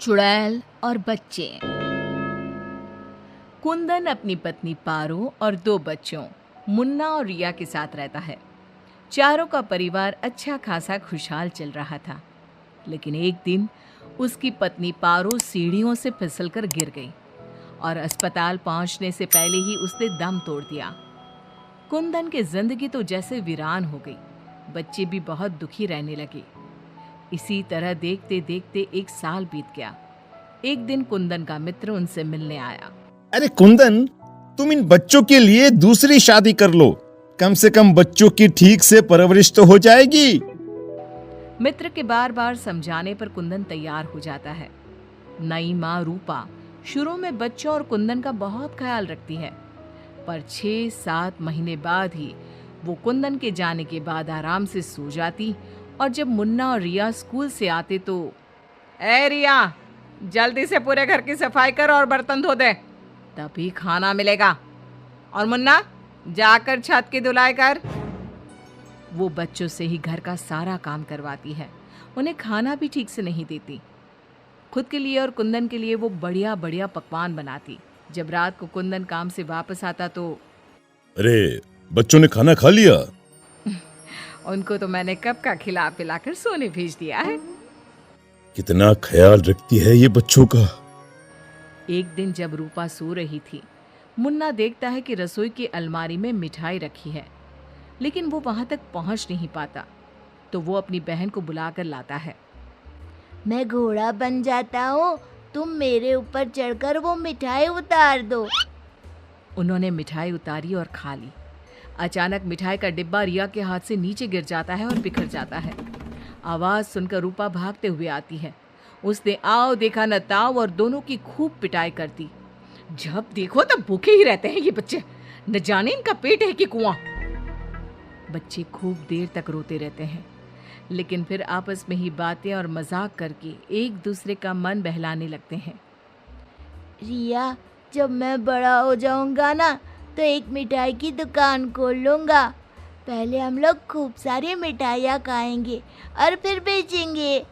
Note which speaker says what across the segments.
Speaker 1: चुड़ैल और बच्चे। कुंदन अपनी पत्नी पारो और दो बच्चों मुन्ना और रिया के साथ रहता है। चारों का परिवार अच्छा खासा खुशहाल चल रहा था, लेकिन एक दिन उसकी पत्नी पारो सीढ़ियों से फिसलकर गिर गई और अस्पताल पहुंचने से पहले ही उसने दम तोड़ दिया। कुंदन की जिंदगी तो जैसे वीरान हो गई। बच्चे भी बहुत दुखी रहने लगे। इसी तरह देखते देखते एक साल बीत गया। एक दिन कुंदन का मित्र उनसे मिलने आया।
Speaker 2: अरे कुंदन, तुम इन बच्चों के लिए दूसरी शादी कर लो। कम से कम बच्चों की ठीक से परवरिश तो हो जाएगी।
Speaker 1: मित्र के बार बार समझाने पर कुंदन तैयार हो जाता है। नई माँ रूपा शुरू में बच्चों और कुंदन का बहुत ख्याल रखती है, पर 6-7 महीने बाद ही वो कुंदन के जाने के बाद आराम से सो जाती। और जब मुन्ना और रिया स्कूल से आते तो, ए रिया, जल्दी से पूरे घर की सफाई कर और बर्तन धो दे, तभी खाना मिलेगा। और मुन्ना, जाकर छत की धुलाई कर। वो बच्चों से ही घर का सारा काम करवाती है। उन्हें खाना भी ठीक से नहीं देती। खुद के लिए और कुंदन के लिए वो बढ़िया बढ़िया पकवान बनाती। जब रात को कुंदन काम से वापस आता तो,
Speaker 2: अरे, बच्चों ने खाना खा लिया?
Speaker 1: उनको तो मैंने कब का खिला पिलाकर सोने भेज दिया है।
Speaker 2: कितना ख्याल रखती है ये बच्चों का।
Speaker 1: एक दिन जब रूपा सो रही थी, मुन्ना देखता है कि रसोई की अलमारी में मिठाई रखी है, लेकिन वो वहां तक पहुंच नहीं पाता। तो वो अपनी बहन को बुलाकर लाता है।
Speaker 3: मैं घोड़ा बन जाता हूँ, तुम मेरे ऊपर चढ़कर वो मिठाई उतार दो।
Speaker 1: उन्होंने मिठाई उतारी और खा ली। अचानक मिठाई का डिब्बा रिया के हाथ से नीचे गिर जाता है और बिखर जाता है। आवाज सुनकर रूपा भागते हुए आती है। उसने आओ देखा न ताओ और दोनों की खूब पिटाई कर दी। जब देखो तब भूखे ही रहते हैं ये बच्चे, न जाने इनका पेट है कि कुआं। बच्चे खूब देर तक रोते रहते हैं, लेकिन फिर आपस में ही बातें और मजाक करके एक दूसरे का मन बहलाने लगते हैं।
Speaker 3: रिया, जब मैं बड़ा हो जाऊंगा ना तो एक मिठाई की दुकान खोल लूंगा। पहले हम लोग खूब सारी मिठाइयाँ खाएंगे और फिर बेचेंगे।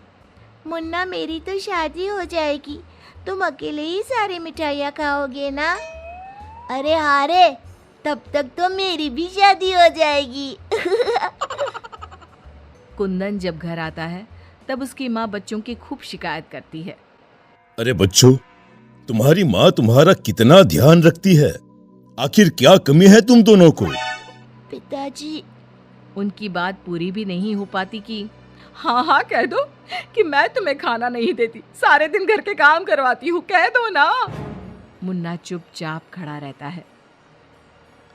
Speaker 3: मुन्ना, मेरी तो शादी हो जाएगी, तुम अकेले ही सारी मिठाइयाँ खाओगे ना? अरे हाँ रे, तब तक तो मेरी भी शादी हो जाएगी।
Speaker 1: कुंदन जब घर आता है तब उसकी माँ बच्चों की खूब शिकायत करती है।
Speaker 2: अरे बच्चों, तुम्हारी माँ तुम्हारा कितना ध्यान रखती है। आखिर क्या कमी है तुम दोनों को?
Speaker 3: पिताजी,
Speaker 1: उनकी बात पूरी भी नहीं हो पाती कि हाँ हाँ कह दो कि मैं तुम्हें खाना नहीं देती, सारे दिन घर के काम करवाती हूँ, कह दो ना। मुन्ना चुपचाप खड़ा रहता है।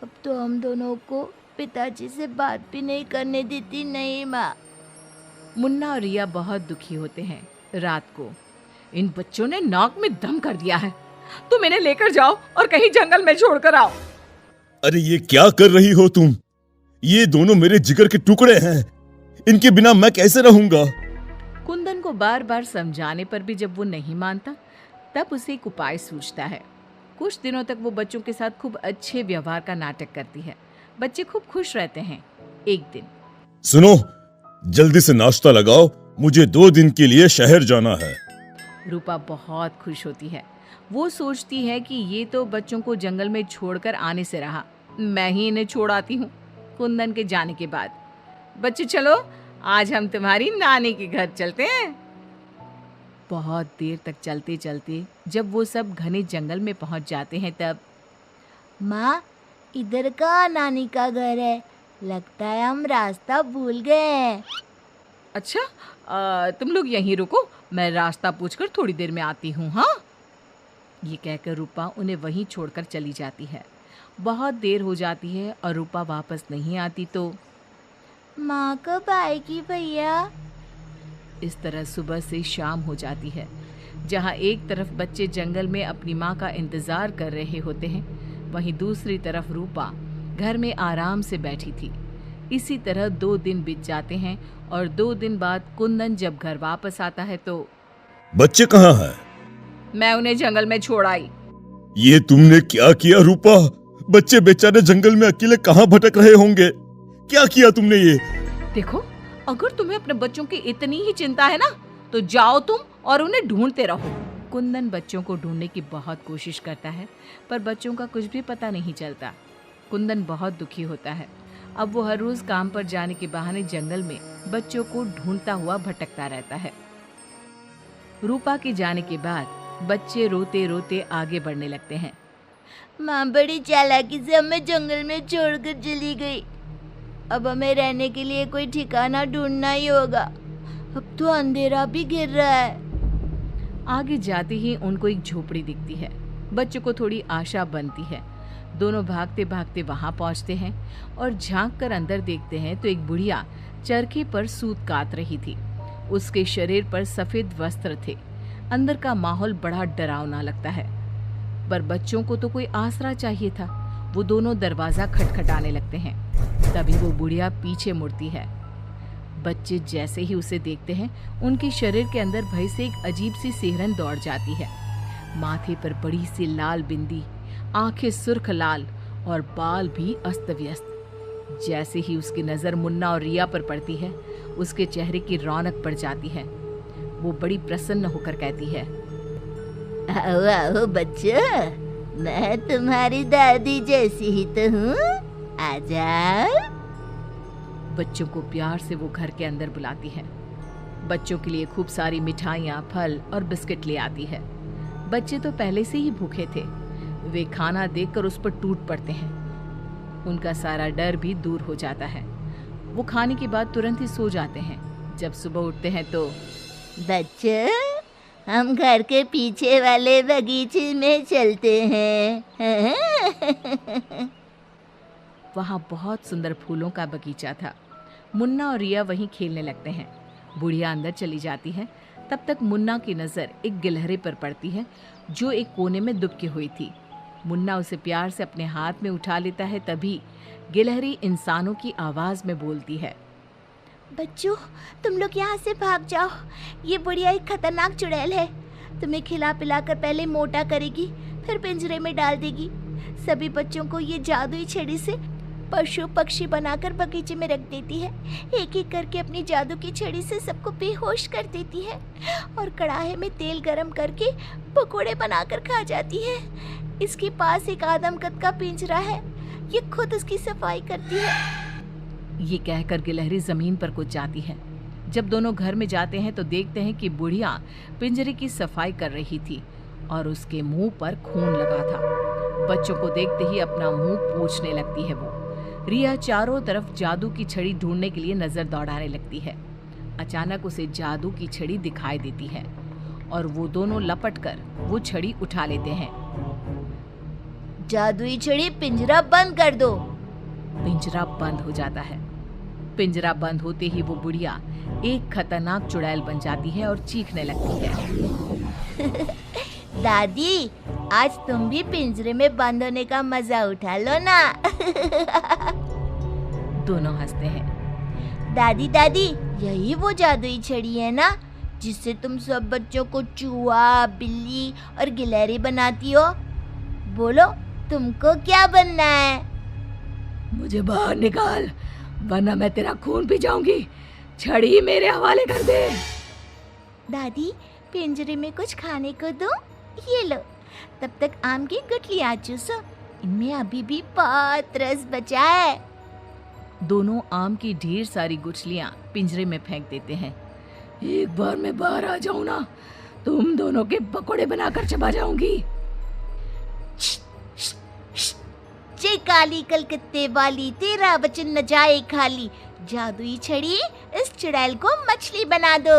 Speaker 3: अब तो हम दोनों को पिताजी से बात भी नहीं करने देती। नहीं माँ।
Speaker 1: मुन्ना और रिया बहुत दुखी होते हैं। रात को इन बच्चों ने नाक में दम कर दिया है, तुम इन्हें लेकर जाओ और कहीं जंगल में छोड़कर आओ।
Speaker 2: अरे ये क्या कर रही हो तुम? ये दोनों मेरे जिगर के टुकड़े हैं, इनके बिना मैं कैसे रहूंगा?
Speaker 1: कुंदन को बार बार समझाने पर भी जब वो नहीं मानता, तब उसे एक उपाय सूझता है। कुछ दिनों तक वो बच्चों के साथ खूब अच्छे व्यवहार का नाटक करती है। बच्चे खूब खुश रहते हैं। एक दिन,
Speaker 2: सुनो, जल्दी से नाश्ता लगाओ, मुझे 2 दिन के लिए शहर जाना है।
Speaker 1: रूपा बहुत खुश होती है। वो सोचती है कि ये तो बच्चों को जंगल में छोड़कर आने से रहा, मैं ही इन्हें छोड़ आती हूँ। कुंदन के जाने के बाद, बच्चे चलो आज हम तुम्हारी नानी के घर चलते हैं। बहुत देर तक चलते चलते जब वो सब घने जंगल में पहुंच जाते हैं तब,
Speaker 3: माँ, इधर का नानी का घर है, लगता है हम रास्ता भूल गए हैं।
Speaker 1: अच्छा, तुम लोग यहीं रुको, मैं रास्ता पूछकर थोड़ी देर में आती हूँ। हाँ, ये कहकर रूपा उन्हें वहीं छोड़कर चली जाती है। बहुत देर हो जाती है और रूपा वापस नहीं आती तो,
Speaker 3: माँ कब आएगी भैया?
Speaker 1: इस तरह सुबह से शाम हो जाती है। जहाँ एक तरफ बच्चे जंगल में अपनी माँ का इंतजार कर रहे होते हैं, वहीं दूसरी तरफ रूपा घर में आराम से बैठी थी। इसी तरह 2 दिन बीत जाते हैं और 2 दिन बाद कुंदन जब घर वापस आता है तो,
Speaker 2: बच्चे कहाँ हैं?
Speaker 1: मैं उन्हें जंगल में छोड़ आई।
Speaker 2: ये तुमने क्या किया रूपा? बच्चे बेचारे जंगल में अकेले कहाँ भटक रहे होंगे? क्या किया तुमने ये?
Speaker 1: देखो, अगर तुम्हें अपने बच्चों की इतनी ही चिंता है ना, तो जाओ तुम और उन्हें ढूंढते रहो। कुंदन बच्चों को ढूंढने की बहुत कोशिश करता है, पर बच्चों का कुछ भी पता नहीं चलता। कुंदन बहुत दुखी होता है। अब वो हर रोज काम पर जाने के बहाने जंगल में बच्चों को ढूंढता हुआ भटकता रहता है। रूपा के जाने के बाद बच्चे रोते रोते आगे बढ़ने लगते हैं।
Speaker 3: माँ बड़ी चालाकी से हमें जंगल में छोड़कर चली गई। अब हमें रहने के लिए कोई ठिकाना ढूंढना ही होगा। अब तो अंधेरा भी घिर रहा है।
Speaker 1: आगे जाते ही उनको एक झोपड़ी दिखती है। बच्चों को थोड़ी आशा बनती है। दोनों भागते भागते वहां पहुंचते हैं और झांक कर अंदर देखते हैं तो एक बुढ़िया चरखे पर सूत काट रही थी। उसके शरीर पर सफेद वस्त्र थे। अंदर का माहौल बड़ा डरावना लगता है, पर बच्चों को तो कोई आसरा चाहिए था। वो दोनों दरवाजा खटखटाने लगते हैं। तभी वो बुढ़िया पीछे मुड़ती है। बच्चे जैसे ही उसे देखते हैं, उनके शरीर के अंदर भय से एक अजीब सी सिहरन दौड़ जाती है। माथे पर बड़ी सी लाल बिंदी, आंखें सुर्ख लाल और बाल भी अस्त व्यस्त। जैसे ही उसकी नजर मुन्ना और रिया पर पड़ती है, उसके चेहरे की रौनक बढ़ जाती है। वो बड़ी प्रसन्न होकर कहती है,
Speaker 3: आओ आओ बच्चों, मैं तुम्हारी दादी जैसी ही तो हूँ, आ जाओ।
Speaker 1: बच्चों को प्यार से वो घर के अंदर बुलाती है। बच्चों के लिए खूब सारी मिठाइयाँ, फल और बिस्किट ले आती है। बच्चे तो पहले से ही भूखे थे। वे खाना देखकर उस पर टूट पड़ते हैं। उनका सारा डर भी दूर हो जाता है। वो खाने के बाद तुरंत ही सो जाते हैं। जब सुबह उठते हैं तो
Speaker 3: बच्चों, हम घर के पीछे वाले बगीचे में चलते हैं।
Speaker 1: वहाँ बहुत सुंदर फूलों का बगीचा था। मुन्ना और रिया वहीं खेलने लगते हैं। बुढ़िया अंदर चली जाती है। तब तक मुन्ना की नज़र एक गिलहरी पर पड़ती है, जो एक कोने में दुबकी हुई थी। मुन्ना उसे प्यार से अपने हाथ में उठा लेता है। तभी गिलहरी इंसानों की आवाज़ में बोलती है,
Speaker 3: बच्चों, तुम लोग यहाँ से भाग जाओ। ये बुढ़िया एक खतरनाक चुड़ैल है। तुम्हें खिला पिला कर पहले मोटा करेगी, फिर पिंजरे में डाल देगी। सभी बच्चों को ये जादुई छड़ी से पशु पक्षी बनाकर बगीचे में रख देती है। एक एक करके अपनी जादू की छड़ी से सबको बेहोश कर देती है और कढ़ाई में तेल गरम करके पकोड़े बनाकर खा जाती है। इसके पास एक आदमकद का पिंजरा है, ये खुद उसकी सफाई करती है।
Speaker 1: ये कहकर गिलहरी जमीन पर कूद जाती है। जब दोनों घर में जाते हैं तो देखते हैं कि बुढ़िया पिंजरे की सफाई कर रही थी और उसके मुंह पर खून लगा था। बच्चों को देखते ही अपना मुंह पोंछने लगती है वो। रिया चारों तरफ जादू की छड़ी ढूंढने के लिए नजर दौड़ाने लगती है। अचानक उसे जादू की छड़ी दिखाई देती है और वो दोनों लपट कर वो छड़ी उठा लेते हैं।
Speaker 3: जादुई छड़ी, पिंजरा बंद कर दो।
Speaker 1: पिंजरा बंद हो जाता है। पिंजरा बंद होते ही वो बुढ़िया एक खतरनाक चुड़ैल बन जाती है और चीखने लगती है।
Speaker 3: दादी, आज तुम भी पिंजरे में बंद होने का मजा उठा लो ना।
Speaker 1: दोनों हंसते हैं।
Speaker 3: दादी दादी, यही वो जादुई छड़ी है ना, जिससे तुम सब बच्चों को चूहा, बिल्ली और गिलहरी बनाती हो। बोलो, तुमको क्या बनना है?
Speaker 1: मुझे बाहर निकाल, वरना मैं तेरा खून पी जाऊंगी। छड़ी मेरे हवाले कर दे।
Speaker 3: दादी, पिंजरे में कुछ खाने को दो। ये लो, तब तक आम की गुठलियां चूसो, इनमें अभी भी बहुत रस बचा है।
Speaker 1: दोनों आम की ढेर सारी गुठलियां पिंजरे में फेंक देते हैं। एक बार मैं बाहर आ जाऊं ना, तुम दोनों के पकोड़े बनाकर चबा जाऊंगी।
Speaker 3: जे काली कलकत्ते वाली, तेरा वचन न जाए खाली। जादुई छड़ी, इस चुड़ैल को मछली बना दो।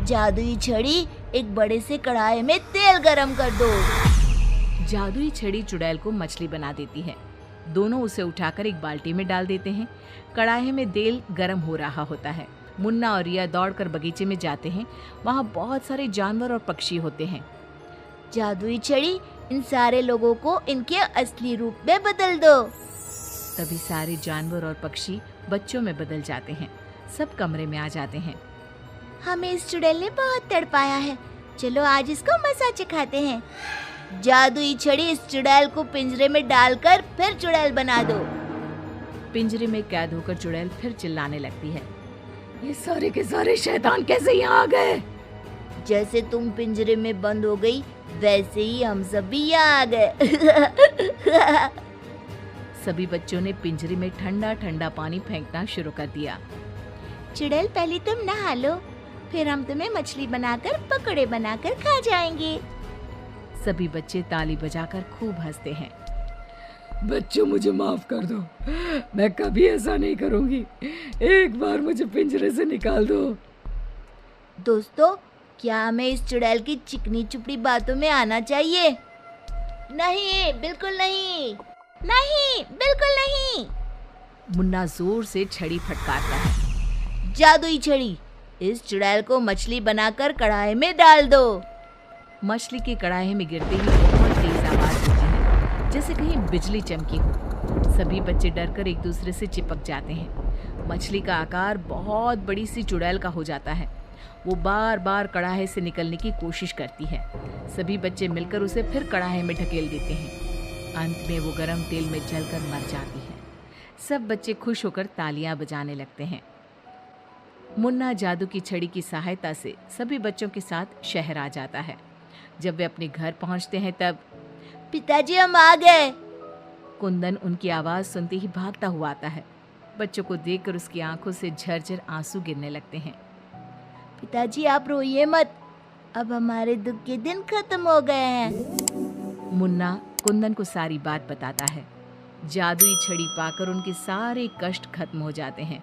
Speaker 3: जादुई छड़ी, एक बड़े से कढ़ाई में तेल गरम कर दो।
Speaker 1: जादुई छड़ी चुड़ैल को मछली बना देती है। दोनों उसे उठाकर एक बाल्टी में डाल देते हैं। कढ़ाई में तेल गरम हो रहा होता है। मुन्ना और रिया दौड़कर बगीचे में जाते हैं। वहाँ बहुत सारे जानवर और पक्षी होते हैं।
Speaker 3: जादुई छड़ी, इन सारे लोगों को इनके असली रूप में बदल दो।
Speaker 1: तभी सारे जानवर और पक्षी बच्चों में बदल जाते हैं। सब कमरे में आ जाते हैं।
Speaker 3: हमें इस चुड़ैल ने बहुत तड़पाया है, चलो आज इसको मजा चखाते हैं। जादुई छड़ी, इस चुड़ैल को पिंजरे में डालकर फिर चुड़ैल बना दो।
Speaker 1: पिंजरे में कैद होकर चुड़ैल फिर चिल्लाने लगती है, ये सारे के सारे शैतान कैसे यहाँ आ गए?
Speaker 3: जैसे तुम पिंजरे में बंद हो गई वैसे ही हम सब भी यहाँ आ गए।
Speaker 1: सभी बच्चों ने पिंजरे में ठंडा ठंडा पानी फेंकना शुरू कर दिया।
Speaker 3: चुड़ैल पहले तुम नहा लो, फिर हम तुम्हें मछली बनाकर पकौड़े बनाकर खा जाएंगे।
Speaker 1: सभी बच्चे ताली बजाकर खूब हंसते हैं। बच्चों मुझे माफ कर दो, मैं कभी ऐसा नहीं करूंगी। एक बार मुझे पिंजरे से निकाल दो।
Speaker 3: दोस्तों, क्या हमें इस चुड़ैल की चिकनी चुपड़ी बातों में आना चाहिए? नहीं, बिल्कुल नहीं, नहीं, बिल्कुल नहीं।
Speaker 1: मुन्ना जोर से छड़ी फटकारता है।
Speaker 3: जादुई छड़ी, इस चुड़ैल को मछली बनाकर कढ़ाई में डाल दो।
Speaker 1: मछली की कढ़ाई में गिरते ही बहुत तेज आवाज होती है, जैसे कहीं बिजली चमकी हो। सभी बच्चे डरकर एक दूसरे से चिपक जाते हैं। मछली का आकार बहुत बड़ी सी चुड़ैल का हो जाता है। वो बार बार कढ़ाई से निकलने की कोशिश करती है। सभी बच्चे मिलकर उसे फिर कढ़ाई में ढकेल देते हैं। अंत में वो गरम तेल में जलकर मर जाती है। सब बच्चे खुश होकर तालियां बजाने लगते हैं। मुन्ना जादू की छड़ी की सहायता से सभी बच्चों के साथ शहर आ जाता है। जब वे अपने घर पहुंचते हैं तब
Speaker 3: पिताजी, हम आ गए।
Speaker 1: कुंदन उनकी आवाज सुनते ही भागता हुआ आता है। बच्चों को देखकर उसकी आंखों से झरझर आंसू गिरने लगते हैं।
Speaker 3: पिताजी, आप रोइए मत, अब हमारे दुख के दिन खत्म हो गए हैं।
Speaker 1: मुन्ना कुंदन को सारी बात बताता है। जादुई छड़ी पाकर उनके सारे कष्ट खत्म हो जाते हैं।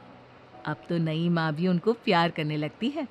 Speaker 1: अब तो नई माँ भी उनको प्यार करने लगती है।